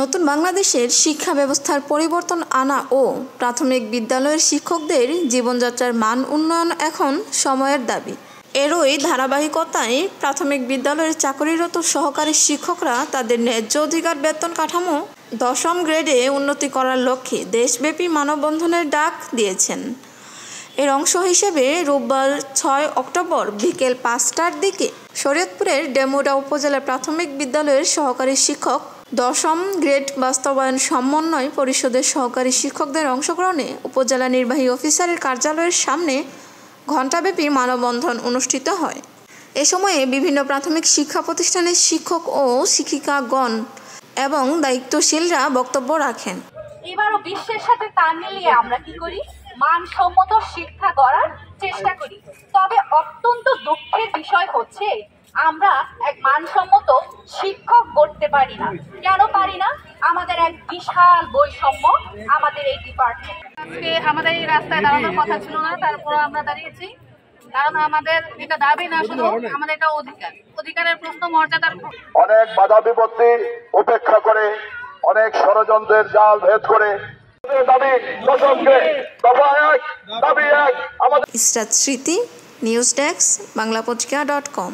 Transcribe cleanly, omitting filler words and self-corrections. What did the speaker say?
নতুন বাংলাদেশের শিক্ষা ব্যবস্থার পরিবর্তন আনা ও প্রাথমিক বিদ্যালয়ের শিক্ষকদের জীবনযাত্রার মান উন্নয়ন এখন সময়ের দাবি। এরই ধারাবাহিকতায় প্রাথমিক বিদ্যালয়ের চাকরিরত সহকারী শিক্ষকরা তাদের ন্যায্য অধিকার বেতন কাঠামো 10ম গ্রেডে উন্নতি করার লক্ষ্যে দেশব্যাপী মানববন্ধনের ডাক দিয়েছেন। এর অংশ হিসেবে রোববার 6 অক্টোবর বিকেল 5টার দিকে শরীয়তপুরের ডেমুরা উপজেলা প্রাথমিক বিদ্যালয়ের সহকারী শিক্ষক 10ম গ্রেড বাস্তবায়ন সমন্বয় পরিষদের সহকারী শিক্ষকদের অংশগ্রহণে উপজেলা নির্বাহী অফিসারের কার্যালয়ের সামনে ঘণ্টাব্যাপী মানববন্ধন অনুষ্ঠিত হয়। এ সময়ে বিভিন্ন প্রাথমিক শিক্ষা প্রতিষ্ঠানের শিক্ষক ও শিক্ষিকাগণ এবং দায়িত্বশীলরা বক্তব্য রাখেন। এবারও বিশ্বের সাথে তাল মিলিয়ে আমরা কি করি, মানসম্মত শিক্ষা করার চেষ্টা করি। তবে অত্যন্ত দুঃখের বিষয় হচ্ছে আমরা এক মানসম্মত শিক্ষক গড়তে পারি না। কেন পারি না? আমাদের এক বিশাল বৈষম্য আমাদের এই ডিপার্টমেন্ট। আজকে আমাদের এই রাস্তায় দাঁড়ানোর কথা ছিল না, তারপর আমরা দাঁড়িয়েছি, কারণ আমাদের এটা দাবি না, শুধু আমাদের এটা অধিকারের প্রশ্ন, মর্যাদার। অনেক বাধা বিপত্তি উপেক্ষা করে, অনেক ষড়যন্ত্রের জাল ভেদ করে ইসরাত স্মৃতি, নিউজ ডেস্ক, বাংলাপত্রিকা.com।